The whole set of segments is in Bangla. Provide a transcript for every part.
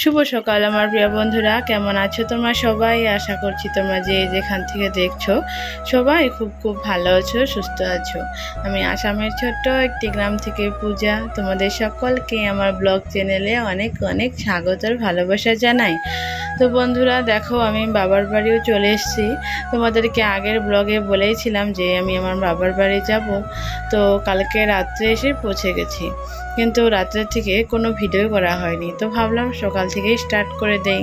শুভ সকাল আমার প্রিয় বন্ধুরা, কেমন আছো তোমরা সবাই? আশা করছি তোমরা যে যেখান থেকে দেখছো সবাই খুব খুব ভালো আছো, সুস্থ আছো। আমি আসামের ছোট্ট একটি গ্রাম থেকে পূজা, তোমাদের সকলকে আমার ব্লগ চ্যানেলে অনেক অনেক স্বাগত ভালোবাসা জানাই। তো বন্ধুরা দেখো, আমি বাবার বাড়িও চলে এসেছি। তোমাদেরকে আগের ব্লগে বলেইছিলাম যে আমি আমার বাবার বাড়ি যাব। তো কালকে রাত্রে এসে পৌঁছে গেছি, কিন্তু রাত্রের থেকে কোনো ভিডিও করা হয়নি। তো ভাবলাম সকাল থেকেই স্টার্ট করে দেই।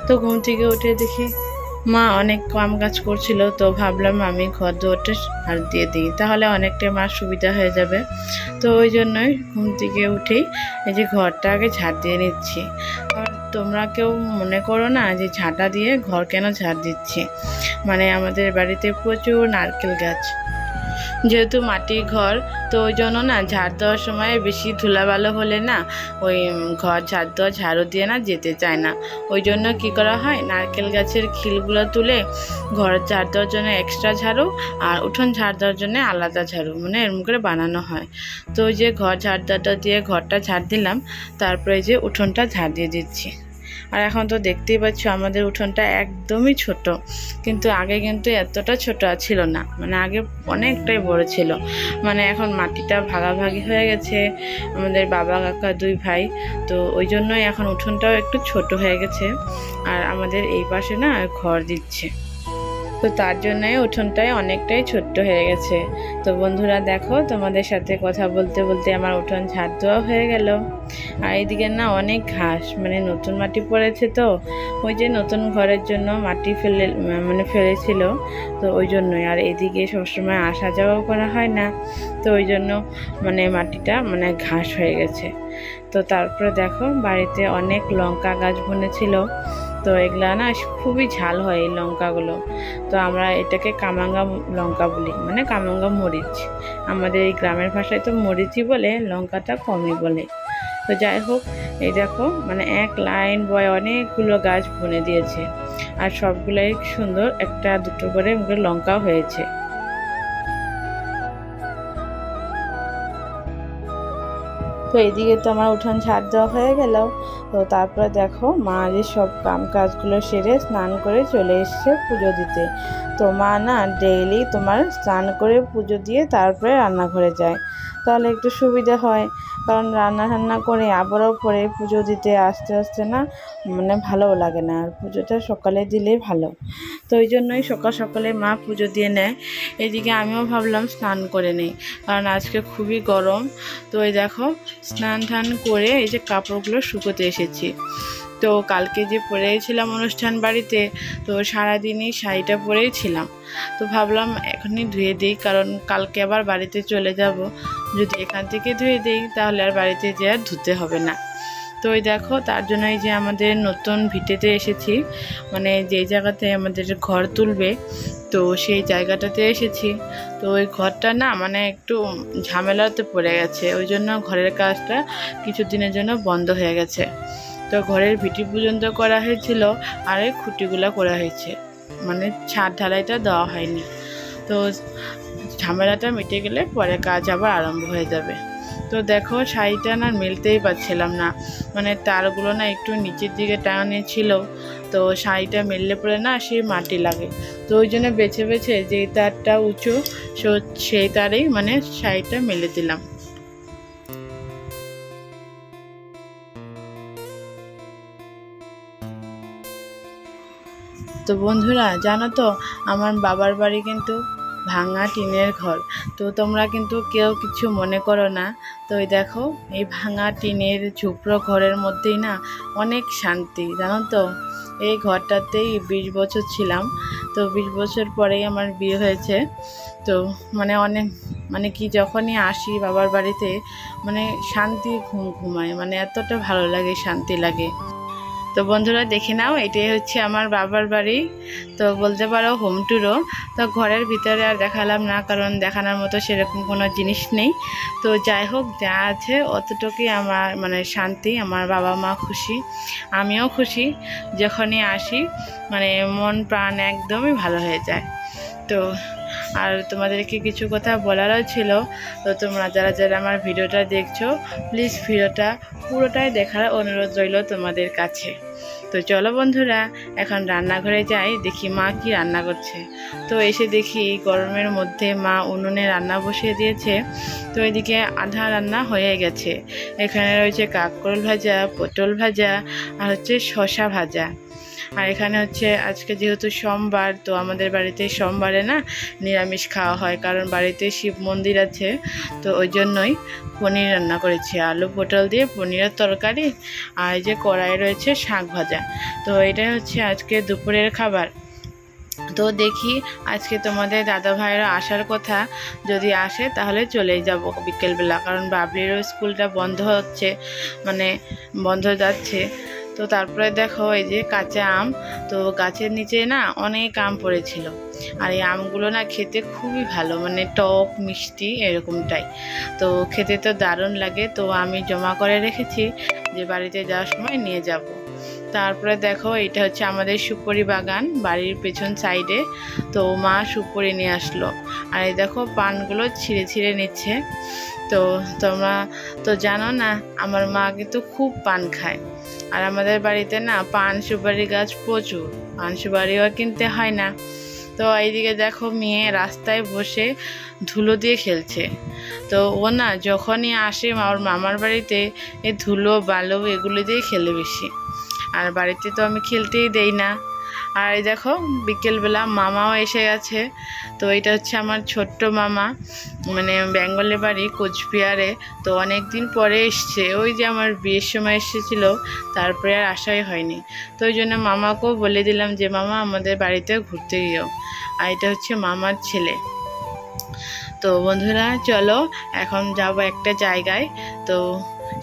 তো ঘুম থেকে উঠে দেখি মা অনেক কাম কাজ করছিল, তো ভাবলাম আমি ঘর দুয়ারটা ঝাড় দিয়ে দিই, তাহলে অনেকটা মার সুবিধা হয়ে যাবে। তো ওই জন্যই ঘুম থেকে উঠেই এই যে ঘরটা আগে ঝাড় দিয়ে নিচ্ছি। আর তোমরা কেউ মনে করো না যে ঝাঁটা দিয়ে ঘর কেন ঝাড় দিচ্ছি। মানে আমাদের বাড়িতে প্রচুর নারকেল গাছ, যেহেতু মাটির ঘর, তো ওই জন্য না ঝাড় দেওয়ার সময় বেশি ধুলাবালো হলে না ওই ঘর ঝাড় দেওয়া ঝাড়ু দিয়ে না যেতে চায় না। ওই জন্য কি করা হয়, নারকেল গাছের খিলগুলো তুলে ঘর ঝাড় দেওয়ার জন্য এক্সট্রা ঝাড়ু আর উঠোন ঝাড় দেওয়ার জন্য আলাদা ঝাড়ু, মানে এরকম করে বানানো হয়। তো ওই যে ঘর ঝাড় দেওয়াটা দিয়ে ঘরটা ঝাড় দিলাম, তারপরে যে উঠোনটা ঝাড় দিয়ে দিচ্ছি। আর এখন তো দেখতেই পাচ্ছ আমাদের উঠোনটা একদমই ছোট, কিন্তু আগে কিন্তু এতটা ছোট ছিল না, মানে আগে অনেকটাই বড় ছিল। মানে এখন মাটিটা ভাগাভাগি হয়ে গেছে, আমাদের বাবা কাকা দুই ভাই, তো ওই জন্যই এখন উঠোনটাও একটু ছোট হয়ে গেছে। আর আমাদের এই পাশে না ঘর দিচ্ছে, তো তার জন্যই উঠোনটাই অনেকটাই ছোট্ট হয়ে গেছে। তো বন্ধুরা দেখো, তোমাদের সাথে কথা বলতে বলতে আমার উঠোন ঝাড় দেওয়া হয়ে গেল। আর এইদিকে না অনেক ঘাস, মানে নতুন মাটি পড়েছে, তো ওই যে নতুন ঘরের জন্য মাটি ফেলেছিল, তো ওই জন্যই। আর এদিকে সবসময় আসা যাওয়াও করা হয় না, তো ওই জন্য মানে মাটিটা মানে ঘাস হয়ে গেছে। তো তারপরে দেখো বাড়িতে অনেক লঙ্কা গাছ বনেছিল, তো এগুলা না খুবই ঝাল হয় এই লঙ্কাগুলো। তো আমরা এটাকে কামাঙ্গা লঙ্কা বলি, মানে কামাঙ্গা মরিচ। আমাদের এই গ্রামের ভাষায় তো মরিচই বলে, লঙ্কাটা কমই বলে। তো যাই হোক, এই দেখো মানে এক লাইন বয় অনেকগুলো গাছ বনে দিয়েছে, আর সবগুলাই সুন্দর একটা দুটো করে লঙ্কাও হয়েছে। তো এদিকে তো আমার উঠান ঝাড় দেওয়া হয়ে গেল। তো তারপরে দেখো মা যে সব কাজগুলো সেরে স্নান করে চলে এসছে পুজো দিতে। তো মা না ডেইলি তোমার স্নান করে পুজো দিয়ে তারপরে রান্নাঘরে যায়, তাহলে একটু সুবিধা হয়। কারণ রান্না করে আবারও পরে পুজো দিতে আস্তে আস্তে না মানে ভালোও লাগে না, আর পুজোটা সকালে দিলেই ভালো। তো ওই জন্যই সকাল সকালে মা পুজো দিয়ে নেয়। এদিকে আমিও ভাবলাম স্নান করে নেই, কারণ আজকে খুবই গরম। তো এই দেখো স্নান টান করে এই যে কাপড়গুলো শুকোতে এসেছি। তো কালকে যে পরেছিলাম অনুষ্ঠান বাড়িতে, তো সারাদিনই শাড়িটা পরেই ছিলাম। তো ভাবলাম এখনই ধুয়ে দিই, কারণ কালকে আবার বাড়িতে চলে যাব। যদি এখান থেকে ধুয়ে দিই তাহলে আর বাড়িতে যেয়ে আর ধুতে হবে না। তো ওই দেখো তার জন্য এই যে আমাদের নতুন ভিটেতে এসেছি, মানে যেই জায়গাতে আমাদের ঘর তুলবে, তো সেই জায়গাটাতে এসেছি। তো ওই ঘরটা না মানে একটু ঝামেলাতে পড়ে গেছে, ওই জন্য ঘরের কাজটা কিছুদিনের জন্য বন্ধ হয়ে গেছে। তো ঘরের ভিটি পর্যন্ত করা হয়েছিল, আর এই খুঁটিগুলো করা হয়েছে, মানে ছাদ ঢালাইটা দেওয়া হয়নি। তো ঝামেলাটা মিটে গেলে পরে কাজ আবার আরম্ভ হয়ে যাবে। তো দেখো শাড়িটা না মেলতেই পারছিলাম না, মানে তারগুলো না একটু নিচের দিকে টাঙানো ছিল, তো শাড়িটা মেললে পরে না সেই মাটি লাগে। তো ওই জন্য বেছে বেছে যেই তারটা উঁচু সেই তারেই মানে শাড়িটা মেলে দিলাম। তো বন্ধুরা জানো তো, আমার বাবার বাড়ি কিন্তু ভাঙা টিনের ঘর। তো তোমরা কিন্তু কেউ কিছু মনে করো না। তো এই দেখো এই ভাঙা টিনের ঝুপড়ো ঘরের মধ্যেই না অনেক শান্তি, জানো তো। এই ঘরটাতেই 20 বছর ছিলাম। তো 20 বছর পরেই আমার বিয়ে হয়েছে। তো মানে অনেক মানে কি যখনই আসি বাবার বাড়িতে মানে শান্তি ঘুমায়, মানে এতটা ভালো লাগে, শান্তি লাগে। তো বন্ধুরা দেখে নাও, এটাই হচ্ছে আমার বাবার বাড়ি। তো বলতে পারো হোম ট্যুরও। তো ঘরের ভিতরে আর দেখালাম না, কারণ দেখানোর মতো সেরকম কোনো জিনিস নেই। তো যাই হোক, যা আছে অতটুকুই আমার মানে শান্তি। আমার বাবা মা খুশি, আমিও খুশি। যখনই আসি মানে মন প্রাণ একদমই ভালো হয়ে যায়। তো আর তোমাদেরকে কিছু কথা বলারও ছিল। তো তোমরা যারা যারা আমার ভিডিওটা দেখছো প্লিজ ভিডিওটা পুরোটাই দেখার অনুরোধ রইল তোমাদের কাছে। তো চলো বন্ধুরা, এখন রান্নাঘরে যাই, দেখি মা কি রান্না করছে। তো এসে দেখি গরমের মধ্যে মা উনুনে রান্না বসিয়ে দিয়েছে। তো এদিকে আধা রান্না হয়ে গেছে। এখানে রয়েছে কাঁকরোল ভাজা, পটল ভাজা আর হচ্ছে শসা ভাজা। আর এখানে হচ্ছে আজকে যেহেতু সোমবার, তো আমাদের বাড়িতে সোমবারে না নিরামিষ খাওয়া হয়, কারণ বাড়িতে শিব মন্দির আছে। তো ওই জন্যই পনির রান্না করেছি, আলু পটল দিয়ে পনিরের তরকারি। আর এই যে কড়াই রয়েছে শাক ভাজা। তো এটাই হচ্ছে আজকে দুপুরের খাবার। তো দেখি আজকে তোমাদের দাদা ভাইয়েরা আসার কথা, যদি আসে তাহলে চলেই যাব বিকেলবেলা, কারণ বাবলিরও স্কুলটা বন্ধ হচ্ছে, মানে বন্ধ যাচ্ছে। তো তারপরে দেখো এই যে কাঁচা আম, তো গাছের নিচে না অনেক আম পড়েছিল। আর এই আমগুলো না খেতে খুবই ভালো, মানে টক মিষ্টি এরকমটাই। তো খেতে তো দারুণ লাগে। তো আমি জমা করে রেখেছি যে বাড়িতে যাওয়ার সময় নিয়ে যাব। তারপরে দেখো এটা হচ্ছে আমাদের সুপারি বাগান বাড়ির পেছন সাইডে। তো মা সুপারি নিয়ে আসলো, আর এই দেখো পানগুলো ছিঁড়ে ছিঁড়ে নিচ্ছে। তো তোমরা তো জানো না, আমার মা কিন্তু খুব পান খায়। আর আমাদের বাড়িতে না পান সুপারি গাছ প্রচুর, পান সুপারিও কিনতে হয় না। তো এইদিকে দেখো মেয়ে রাস্তায় বসে ধুলো দিয়ে খেলছে। তো ও না যখনই আসে আমার মামার বাড়িতে এই ধুলো বালু এগুলো দিয়ে খেলে বেশি, আর বাড়িতে তো আমি খেলতেই দেই না। আর এই দেখো বিকেলবেলা মামাও এসে গেছে। তো এটা হচ্ছে আমার ছোট্ট মামা, মানে বেঙ্গলের বাড়ি কোচবিহারে। তো অনেক দিন পরে এসছে, ওই যে আমার বিয়ের সময় এসেছিলো, তারপরে আর আসাই হয়নি। তো ওই জন্য মামাকেও বলে দিলাম যে মামা আমাদের বাড়িতে ঘুরতে গিয়েও। আর এটা হচ্ছে মামার ছেলে। তো বন্ধুরা চলো এখন যাব একটা জায়গায়। তো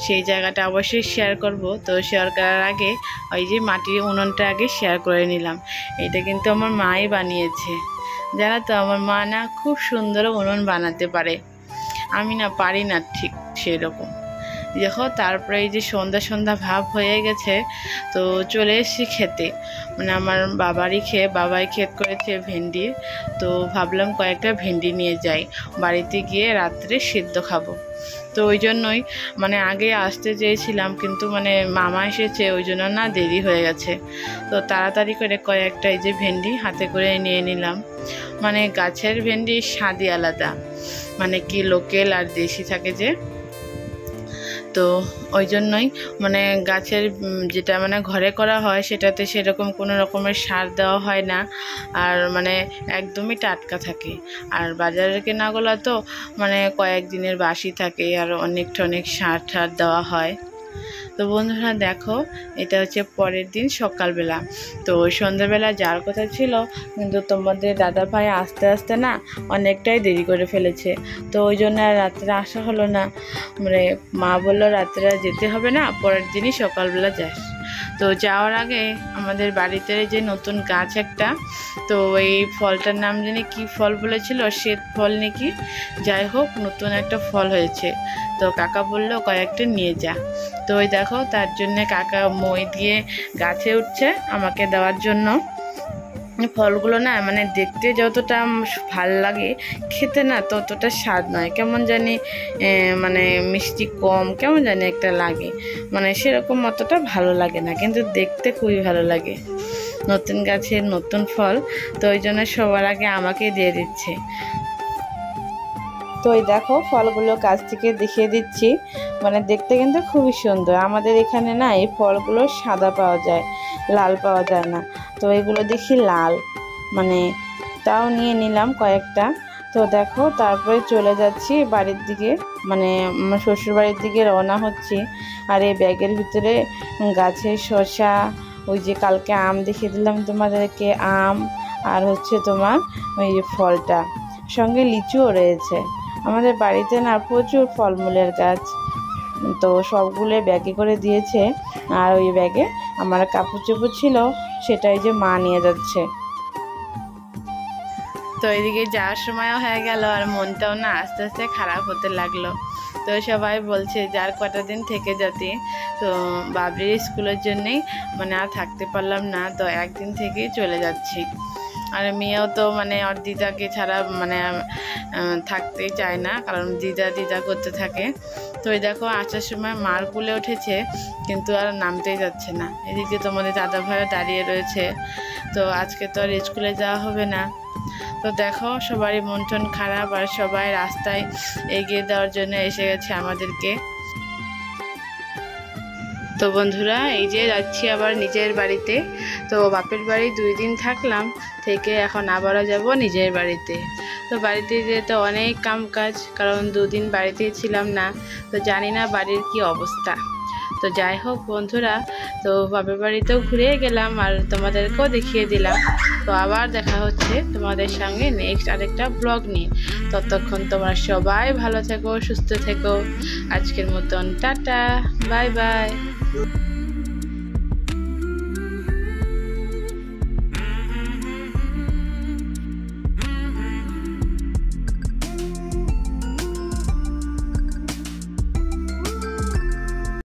সেই জায়গাটা অবশ্যই শেয়ার করব। তো শেয়ার করার আগে ওই যে মাটির উনুনটা আগে শেয়ার করে নিলাম। এটা কিন্তু আমার মাই বানিয়েছে, জানো তো আমার মা না খুব সুন্দর উনুন বানাতে পারে, আমি না পারি না ঠিক সেরকম। দেখো তারপরে এই যে সন্ধ্যা সন্ধ্যা ভাব হয়ে গেছে, তো চলে এসেছি খেতে। মানে আমার বাবাই ক্ষেত করেছে ভেন্ডি। তো ভাবলাম কয়েকটা ভেন্ডি নিয়ে যাই, বাড়িতে গিয়ে রাত্রে সিদ্ধ খাবো। তো ওই জন্যই মানে আগে আসতে চেয়েছিলাম, কিন্তু মানে মামা এসেছে ওই জন্য না দেরি হয়ে গেছে। তো তাড়াতাড়ি করে কয়েকটা এই যে ভেন্ডি হাতে করে নিয়ে নিলাম। মানে গাছের ভেন্ডির স্বাদই আলাদা, মানে কি লোকেল আর দেশি থাকে যে। তো ওই জন্যই মানে গাছের যেটা মানে ঘরে করা হয় সেটাতে সেরকম কোনো রকমের সার দেওয়া হয় না, আর মানে একদমই টাটকা থাকে। আর বাজারের কেনাগুলো তো মানে কয়েকদিনের বাসি থাকে, আর অনেক সার ঠার দেওয়া হয়। তো বন্ধুরা দেখো এটা হচ্ছে পরের দিন সকালবেলা। তো ওই সন্ধ্যাবেলা যাওয়ার কথা ছিল, কিন্তু তোমাদের দাদা ভাই আস্তে আস্তে না অনেকটাই দেরি করে ফেলেছে। তো ওই জন্য আর রাত্রে আসা হলো না। মানে মা বললো রাত্রে যেতে হবে না, পরের দিনই সকালবেলা যাস। তো যাওয়ার আগে আমাদের বাড়িতে যে নতুন গাছ একটা, তো এই ফলটার নাম জানি কি ফল বলেছিল, শ্বেত ফল নাকি, যাই হোক নতুন একটা ফল হয়েছে। তো কাকা বললো কয়েকটা নিয়ে যা। তো ওই দেখো তার জন্যে কাকা মই দিয়ে গাছে উঠছে আমাকে দেওয়ার জন্য। ফলগুলো না মানে দেখতে যতটা ভাল লাগে, খেতে না ততটা স্বাদ নয়, কেমন জানি মানে মিষ্টি কম কেমন জানি একটা লাগে, মানে সেরকম অতটা ভালো লাগে না, কিন্তু দেখতে খুবই ভালো লাগে। নতুন গাছের নতুন ফল, তো ওই জন্য সবার আগে আমাকে দিয়ে দিচ্ছে। তো এই দেখো ফলগুলো কাছ থেকে দেখিয়ে দিচ্ছি, মানে দেখতে কিন্তু খুবই সুন্দর। আমাদের এখানে না এই ফলগুলো সাদা পাওয়া যায়, লাল পাওয়া যায় না। তো এগুলো দেখি লাল, মানে তাও নিয়ে নিলাম কয়েকটা। তো দেখো তারপরে চলে যাচ্ছি বাড়ির দিকে, মানে আমার শ্বশুর বাড়ির দিকে রওনা হচ্ছি। আর এই ব্যাগের ভিতরে গাছের শসা, ওই যে কালকে আম দেখিয়ে দিলাম তোমাদেরকে, আম আর হচ্ছে তোমার ওই যে ফলটা, সঙ্গে লিচুও রয়েছে। আমাদের বাড়িতে না প্রচুর ফলমূলের গাছ, তো সবগুলো ব্যাগে করে দিয়েছে। আর ওই ব্যাগে আমার কাপড় চোপড় ছিল, সেটাই যে মা নিয়ে যাচ্ছে। তো এদিকে যাওয়ার সময়ও হয়ে গেল, আর মনটাও না আস্তে আস্তে খারাপ হতে লাগলো। তো সবাই বলছে যার কটা দিন থেকে যেতে। তো বাবলির স্কুলের জন্যেই মানে আর থাকতে পারলাম না, তো একদিন থেকেই চলে যাচ্ছি। আর মেয়েও তো মানে ওর দিদাকে ছাড়া মানে থাকতেই চায় না, কারণ দিদা দিদা করতে থাকে। তো এই দেখো আসার সময় মার কুলে উঠেছে, কিন্তু আর নামতেই যাচ্ছে না। এদিকে তোমাদের দাদা ভাইও দাঁড়িয়ে রয়েছে। তো আজকে তো আর স্কুলে যাওয়া হবে না। তো দেখো সবারই মন টন খারাপ, আর সবাই রাস্তায় এগিয়ে দেওয়ার জন্য এসে গেছে আমাদেরকে। তো বন্ধুরা এই যে যাচ্ছি আবার নিজের বাড়িতে। তো বাপের বাড়ি 2 দিন থাকলাম, থেকে এখন আবারও যাব নিজের বাড়িতে। তো বাড়িতে যেতে অনেক কাম কাজ, কারণ 2 দিন বাড়িতেই ছিলাম না, তো জানি না বাড়ির কি অবস্থা। তো যাই হোক বন্ধুরা, তো বাপের বাড়িতেও ঘুরে গেলাম আর তোমাদেরকেও দেখিয়ে দিলাম। তো আবার দেখা হচ্ছে তোমাদের সঙ্গে নেক্সট আরেকটা ব্লগ নিয়ে। ততক্ষণ তোমরা সবাই ভালো থেকো, সুস্থ থেকো। আজকের মতন টাটা, বাই বাই।